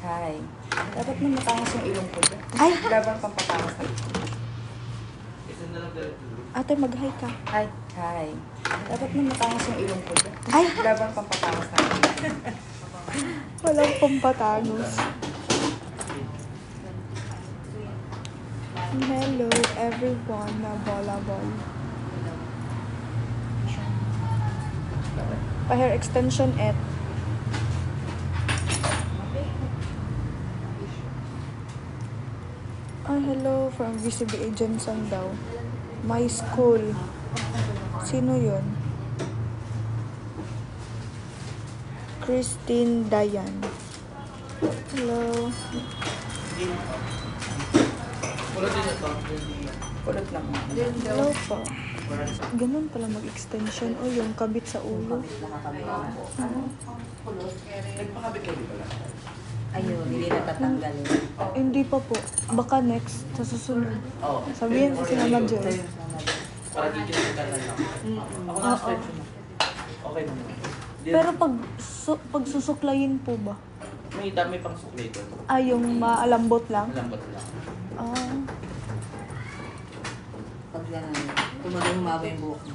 Hi. Dapat mo matangos yung ilong ko dyan. Ay! Labang pampatangos na. Ate, mag-hi ka. Hi. Hi. Dapat mo matangos yung ilong ko dyan. Ay! Labang pampatangos na. Walang pampatangos. Hello everyone na volleyball. Pa-hair extension et. Hello from VCBA Jensen daw. My school. Sino yun? Christine Dayan. Hello. Kulot lang. Hello po. Ganun pala mag-extension. O, yung kabit sa ulo. Nagpakabit kayo pala. Ayun, hindi natatanggal. Hindi pa po. Baka next, sa susunod. Sabihin ko si Mama Joy. Para dito yung kanan lang. Ako na-stretch mo. Okay naman. Pero pag susuklayin po ba? May dami pang sukli ito. Yung maalambot lang? Malambot lang. Pag gano'n, tumagal humaba yung buhok mo.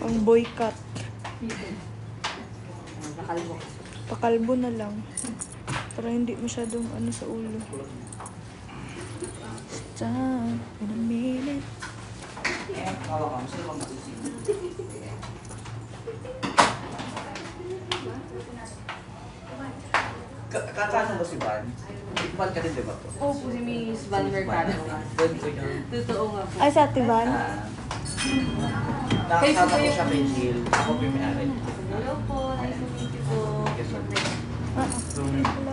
Ang boy cut. Nakalbo. Pakalbo na lang. Para hindi masyadong ano sa ulo. Stop in a minute. Hawak ka. Sino bang makisip? Kakano ba si Van? Van ka din, di ba? Oo po si Miss Val Mercado. Totoo nga po. Ay, sa Tivan? Nakasama ko siya kay Jill. Ako po yung may-ari. Hello po, nice to meet you po. Hello.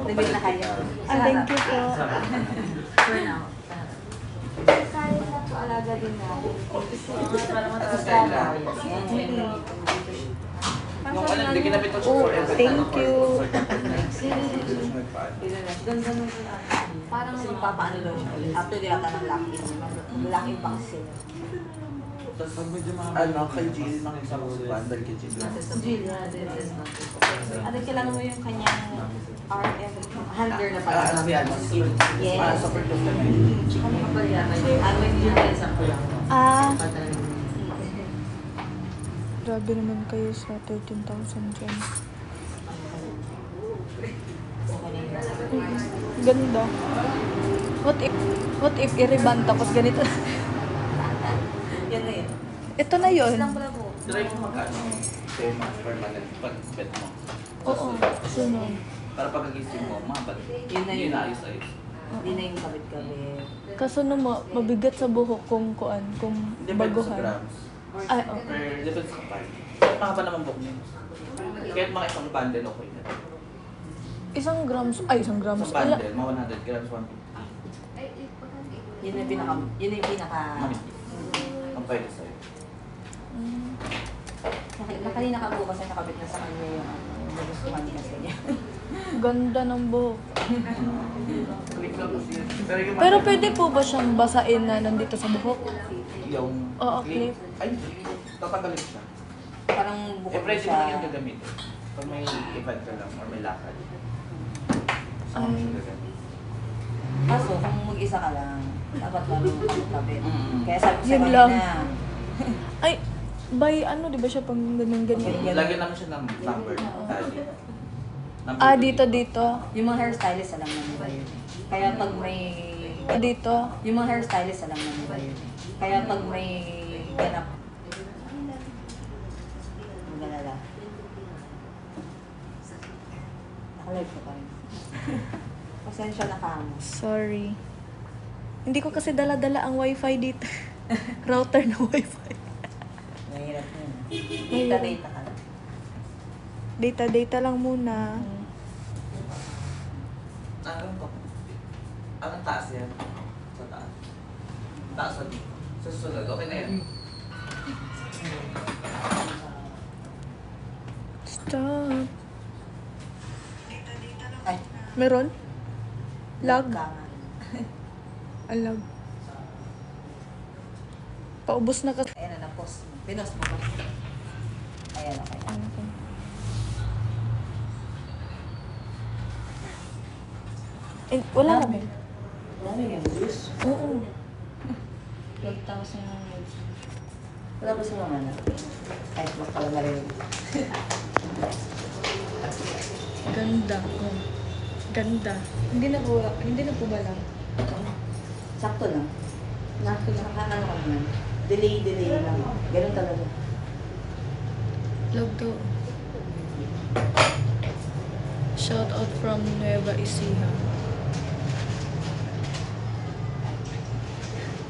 Nabit na kayo. Thank you po. For now. Kaya na po alaga din natin. Para mataas na. Yung ano, hindi kinabit ko siya forever. Thank you. Ganda nung parang magpapaano daw siya. After di ata ng lock-in. Lock-in pa kasi sila. Tapos ano, kay Jill, nakisama ko si Van dahil kay Jill. Julia, ano kailangan mo yung kanyang RM handler na pala? Ano yan? Yes. Para sa purpose na Ano pa ba yan? Ano yung sa kulang? Grabe naman kayo sa 13,000 dyan. Ganda. What if i-reband tapos ganito? Yan na yun. Ito na yun. Lang pala po. Try mo mag-ano, say permanent pag-bet mo. Oo. Sunod. Para pagkagising mo, mabalik. Yun na yun. Yun ayos-ayos. Hindi na yung kabit-kabit. Kaso mabigat sa buhok kung Depende sa baguhan. grams. Ay, oo. Depende sa kapal. Mahaba naman book niya. Kahit mga isang bundle, okay na. Isang grams. Isang bundle, mga 100 grams, 150. Yun yung pinaka... Ang pwede sa'yo. Nakanina ka po kasi nakabit na sa kanya yung nagustuhan niya sa niya. Ganda ng buhok. Click lang kasi yun. Yung Pero pwede po ba siyang basain na nandito sa buhok? Yung Oo, clip. Ay, tatanggalin siya. Parang bukod Pwede mo siya. yung gagamitin. Pag may event ka lang or may lakad. Ay. Kaso kung mag-isa ka lang, dapat marunong kabit. Kaya sabi ko sa Yun kanina, lang. Ay, by ano, di ba siya pang ganyan-ganyan? Lagyan naman siya ng number. Dito. yung mga hairstylist alam na nila yun. Kaya pag may... Dito. Yung mga hairstylist alam na nila yun. Kaya pag may ganap, magalala. Nakalive ko pa rin. Pasensya na ka mo. Sorry. Hindi ko kasi dala-dala ang wifi dito. Router na wifi. Mahirap yun. Mahirap. Data ka lang. Data lang muna. Anong ko? Anong taas yan? Sa taas. Taas sa dito. Sa susunod, okay na yan. Stop. Ay, Meron? Lag? ka nga. Alag. Paubos na kasi. Ayan na, na-post mo. Pinost mo ba? Ayan, okay. Ano to? Wala na ba? Dami yung juice. Oo. 12,000 yung juice. Wala ba silang ano? Ay, pala na rin. Ganda. Oh. Ganda. Hindi na po ba lang? Sakto lang. Nakakano ka naman. Delay lang. Ganun talaga. Love to. Shout out from Nueva Ecija.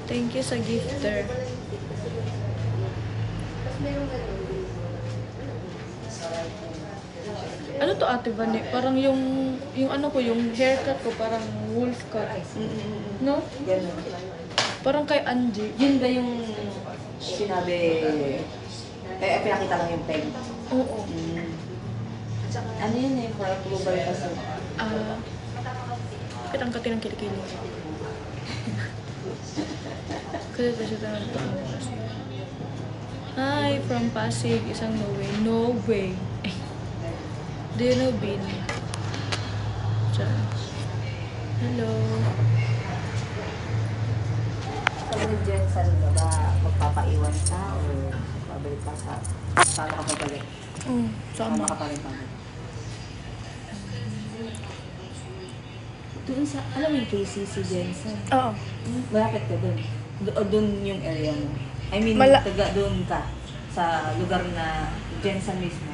Thank you sa gifter. Ano to Ate Vane? Parang yung ano ko, yung haircut ko parang wolf cut. No? Ganun. Parang kay Angie. Yun ba yung sinabi, pinakita lang yung peg? Oo. Ano yun eh, for approval kasi. Kitang-kati ng kilikili. Kasi ito siya tanong ito. Hi, from Pasig. Isang no way. No way. Do you know Bin? Diyan. Hello. Sabi ni Jensen ba magpapaiwan ka o pabalik ka sa... Paano ka pabalik? Sama. Paano ka pa rin pabalik? Doon sa... Alam mo yung KCC Jensen? Oo. Malapit ka doon. Doon yung area mo. I mean, taga doon ka. Sa lugar na Jensen mismo.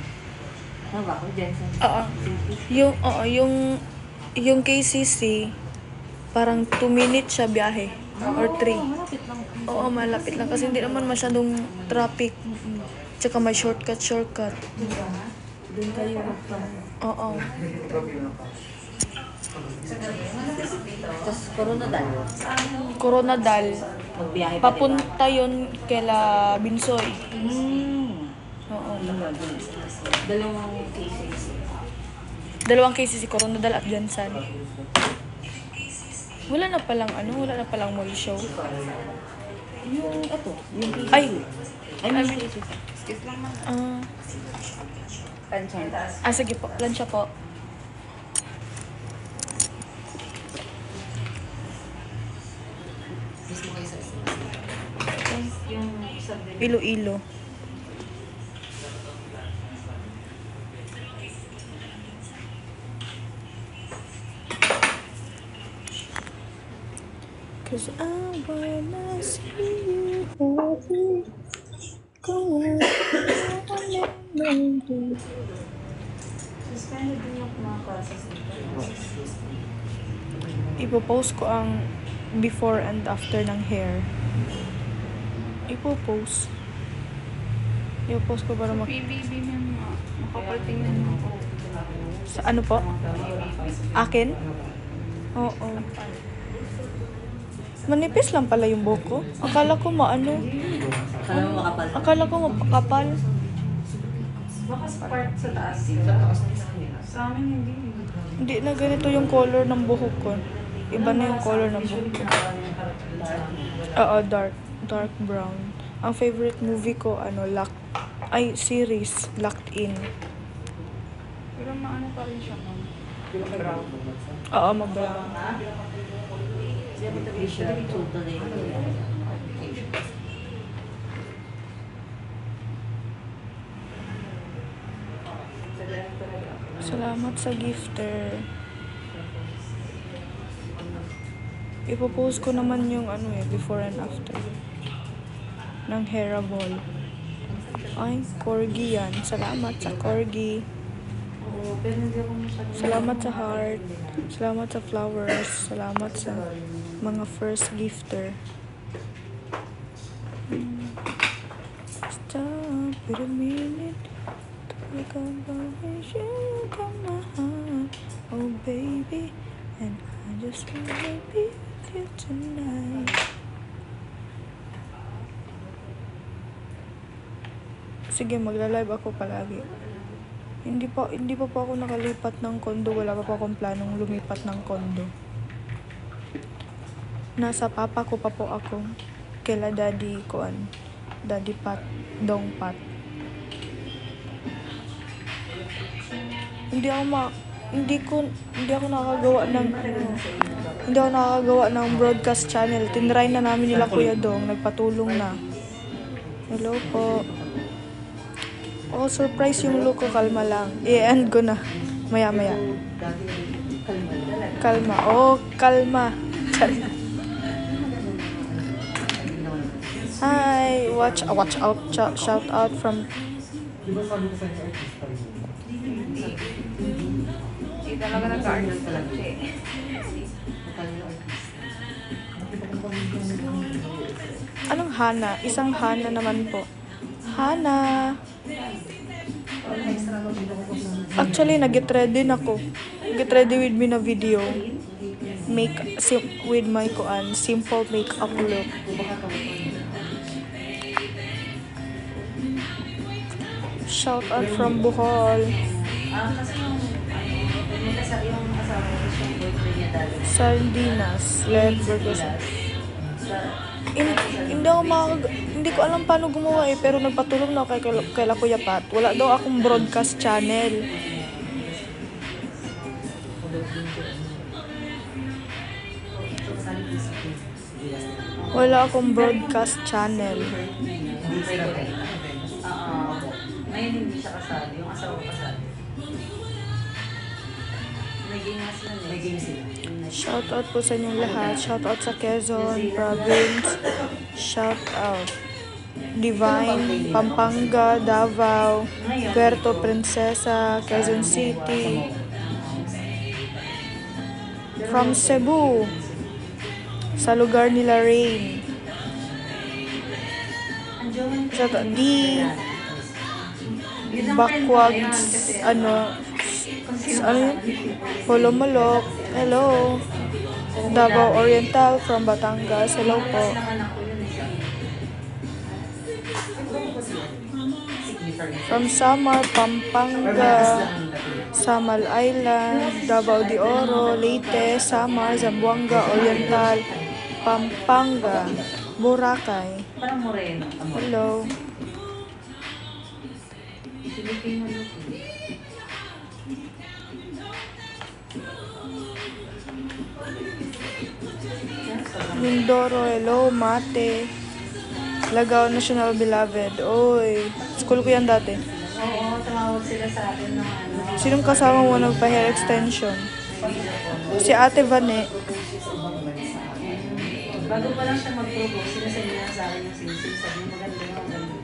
Ano ba ako? Jensen? Oo. Yung KCC, parang 2 minutes siya biyahe. Or 3. Malapit lang. Oo, malapit lang. Kasi hindi naman masyadong traffic. Tsaka may shortcut. Doon kayo. Oo. Tapos Coronadal. Coronadal. Magbiyahe pa Papunta yun kila Binsoy. Oo. Dalawang cases. Dalawang KCC, Coronadal at Jansan. Wala na palang mall show. Yung ito, yung cases. Ay! I mean, cases. Sige po. Lansya po. Iloilo. Cause I wanna see you happy. Go on, Suspended din yung mga classes nito. Ipopost ko ang before and after ng hair. Ipopost ko para PBB mo. Makapaltingnan mo. Sa ano po? Akin? Oo. Manipis lang pala yung buhok ko. Akala ko maano. Alam mo makapal. Akala ko mapakapal. Baka sa part sa taas. Sa amin hindi. Hindi na ganito yung color ng buhok ko. Iba na yung color ng buhok ko. Oo, dark brown. Ang favorite movie ko, series, Locked In. Pero maano pa rin siya, ma'am. Oo, mag-brown. Totally. Salamat sa gifter. Ipopost ko naman yung before and after ng Hairable. Ay, corgi yan. Salamat sa corgi. Salamat sa heart. Salamat sa flowers. Salamat sa mga first gifter. Stop for a minute. Talk about you got my heart. Oh baby, and I just wanna be with you tonight. Sige, magla-live ako palagi. Hindi pa po ako nakalipat ng kondo. Wala pa po akong planong lumipat ng kondo. Nasa papa ko pa po ako. Kaila daddy Pat, Dong Pat. Hindi ako hindi ako nakagawa ng hindi ako nakagawa ng broadcast channel. Tinry na namin nila Kuya Dong, nagpatulong na. Hello po. Oh, surprise yung look ko, kalma lang. I-end ko na. Maya-maya. Kalma. Oh, kalma. Hi, watch out, shout out from Hindi talaga nag-artist lang siya eh. anong Hana? Isang Hana naman po. Hana. Actually, nag-get ready na ako. Get ready with me na video. With my simple makeup look. Shout out from Bohol. Kasi yung asawa ko, yung boyfriend niya dati. Sardinas. Hindi ko alam paano gumawa eh, pero nagpatulong na ako kay Kuya Pat. Wala daw akong broadcast channel. Wala akong broadcast channel. Ngayon hindi siya kasali. Yung asawa ko kasali. Naging sila. Shout out po sa inyong lahat. Shout out sa Quezon Province. Shout out Divine, Pampanga, Davao, Puerto Princesa, Quezon City. From Cebu, sa lugar nila Rain. Shout out Backwags, ano yun? Polomolok. Hello. Davao Oriental from Batangas. Hello po. From Samar, Pampanga, Samal Island, Davao de Oro, Leyte, Samar, Zamboanga Oriental, Pampanga, Boracay. Parang moreno. Hello. Filipino look. Mindoro, hello, Mate. Lagao National Beloved. Oy, school ko yan dati. Oo, tumawag sila sa akin ng ano. Sinong kasama mo nagpa-hair extension? Si Ate Vane. Bago pa lang siya mag-propose, sinasabi niya sa akin yung sinisig. Sabi niya maganda yung maganda.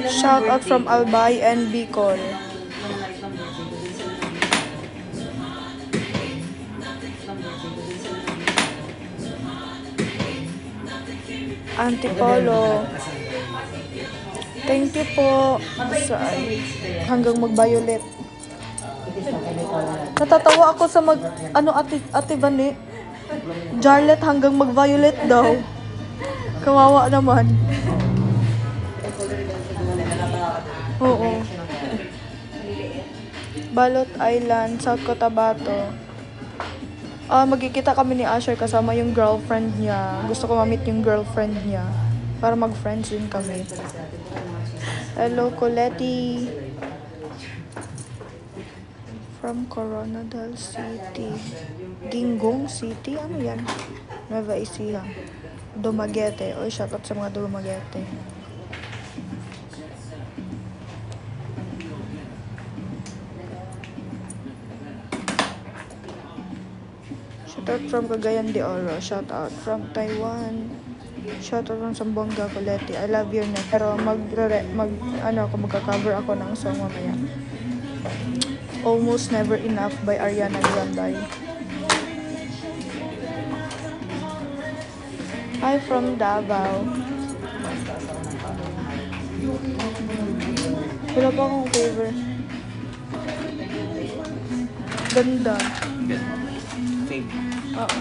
Shout out from Albay and Bicol. Antipolo. Thank you po. Hanggang mag-violet. Natatawa ako sa Ate Vane. Jarlet hanggang mag-violet daw. Kawawa naman. Oo. Balot Island, South Cotabato. Magkikita kami ni Asher kasama yung girlfriend niya. Gusto ko ma-meet yung girlfriend niya para mag-friends din kami. Hello, Coletti. From Coronadal City. Ginggong City? Ano yan? Nueva Ecija. Dumaguete. Oy, shout out sa mga Dumaguete. Shout out from Cagayan de Oro. Shout out from Taiwan. Shout out from Zamboanga, Coletti. I love your neck. Pero magka-cover ako ng song mamaya. Almost Never Enough by Ariana Grande. Hi from Davao. Wala pa akong favor. Ganda. Fame. Oo.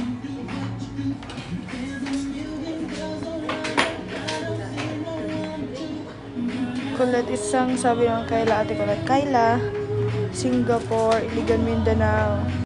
Colette isang sabi ng Kayla, Ate Colette. Kayla, Singapore, Iligan, Mindanao.